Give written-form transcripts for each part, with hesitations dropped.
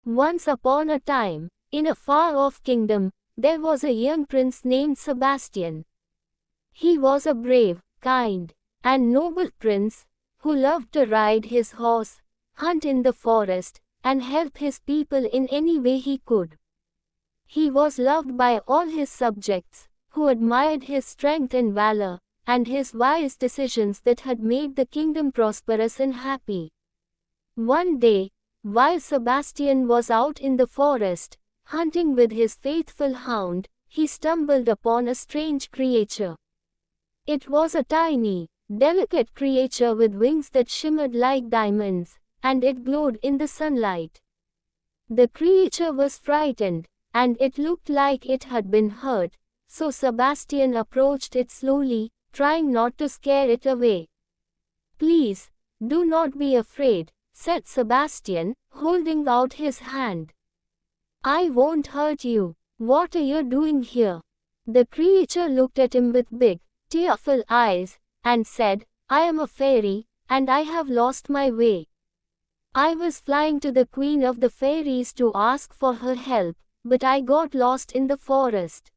Once upon a time, in a far-off kingdom, there was a young prince named Sebastian. He was a brave, kind, and noble prince, who loved to ride his horse, hunt in the forest, and help his people in any way he could. He was loved by all his subjects, who admired his strength and valor, and his wise decisions that had made the kingdom prosperous and happy. One day, while Sebastian was out in the forest, hunting with his faithful hound, he stumbled upon a strange creature. It was a tiny, delicate creature with wings that shimmered like diamonds, and it glowed in the sunlight. The creature was frightened, and it looked like it had been hurt, so Sebastian approached it slowly, trying not to scare it away. "Please, do not be afraid," said Sebastian, holding out his hand. "I won't hurt you. What are you doing here?" The creature looked at him with big, tearful eyes, and said, "I am a fairy, and I have lost my way. I was flying to the Queen of the Fairies to ask for her help, but I got lost in the forest.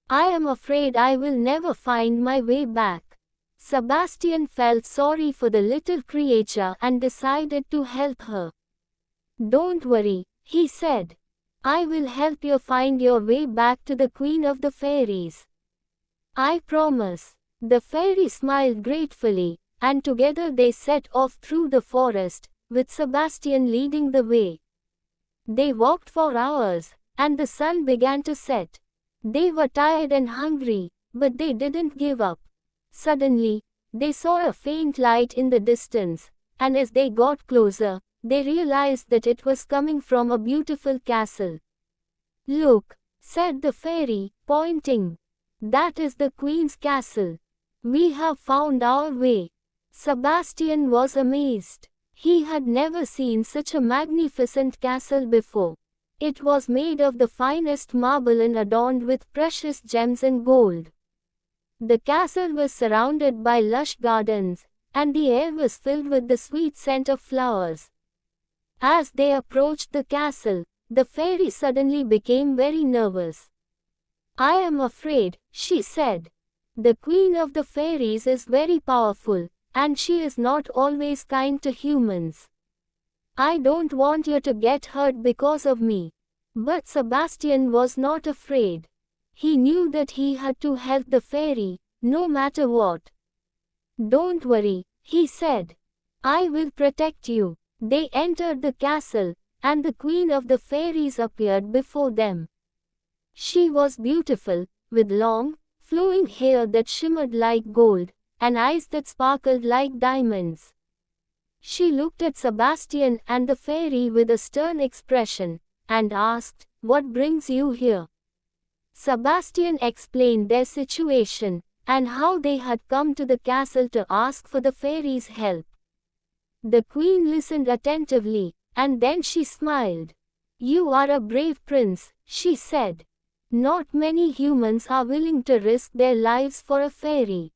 I am afraid I will never find my way back." Sebastian felt sorry for the little creature and decided to help her. "Don't worry," he said. "I will help you find your way back to the Queen of the Fairies. I promise." The fairy smiled gratefully, and together they set off through the forest, with Sebastian leading the way. They walked for hours, and the sun began to set. They were tired and hungry, but they didn't give up. Suddenly, they saw a faint light in the distance, and as they got closer, they realized that it was coming from a beautiful castle. "Look," said the fairy, pointing. "That is the Queen's castle. We have found our way." Sebastian was amazed. He had never seen such a magnificent castle before. It was made of the finest marble and adorned with precious gems and gold. The castle was surrounded by lush gardens, and the air was filled with the sweet scent of flowers. As they approached the castle, the fairy suddenly became very nervous. "I am afraid," she said. "The Queen of the Fairies is very powerful, and she is not always kind to humans. I don't want you to get hurt because of me." But Sebastian was not afraid. He knew that he had to help the fairy, no matter what. "Don't worry," he said. "I will protect you." They entered the castle, and the Queen of the Fairies appeared before them. She was beautiful, with long, flowing hair that shimmered like gold, and eyes that sparkled like diamonds. She looked at Sebastian and the fairy with a stern expression, and asked, "What brings you here?" Sebastian explained their situation, and how they had come to the castle to ask for the fairy's help. The queen listened attentively, and then she smiled. "You are a brave prince," she said. "Not many humans are willing to risk their lives for a fairy.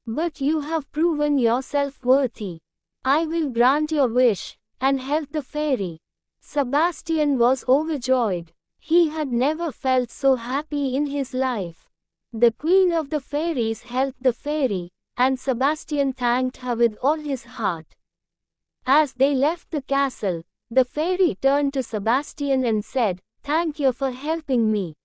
But you have proven yourself worthy. I will grant your wish, and help the fairy." Sebastian was overjoyed. He had never felt so happy in his life. The Queen of the Fairies helped the fairy, and Sebastian thanked her with all his heart. As they left the castle, the fairy turned to Sebastian and said, "Thank you for helping me.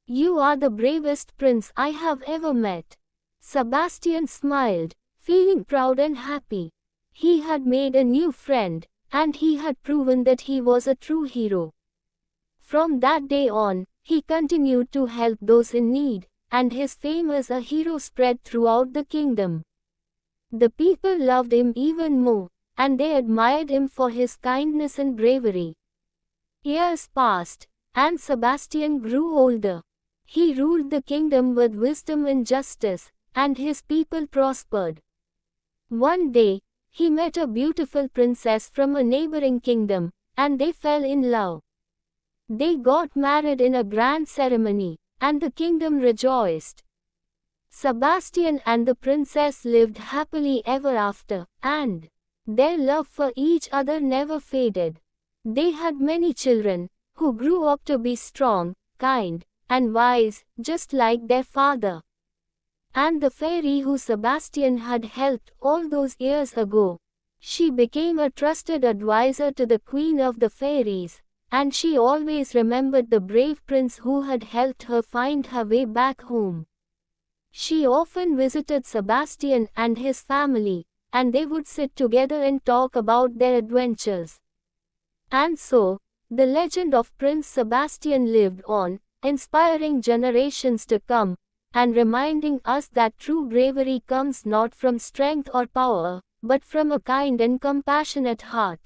You are the bravest prince I have ever met." Sebastian smiled, feeling proud and happy. He had made a new friend, and he had proven that he was a true hero. From that day on, he continued to help those in need, and his fame as a hero spread throughout the kingdom. The people loved him even more, and they admired him for his kindness and bravery. Years passed, and Sebastian grew older. He ruled the kingdom with wisdom and justice, and his people prospered. One day, he met a beautiful princess from a neighboring kingdom, and they fell in love. They got married in a grand ceremony, and the kingdom rejoiced. Sebastian and the princess lived happily ever after, and their love for each other never faded. They had many children, who grew up to be strong, kind, and wise, just like their father. And the fairy who Sebastian had helped all those years ago, she became a trusted advisor to the queen of the fairies, and she always remembered the brave prince who had helped her find her way back home. She often visited Sebastian and his family, and they would sit together and talk about their adventures. And so, the legend of Prince Sebastian lived on, inspiring generations to come, and reminding us that true bravery comes not from strength or power, but from a kind and compassionate heart.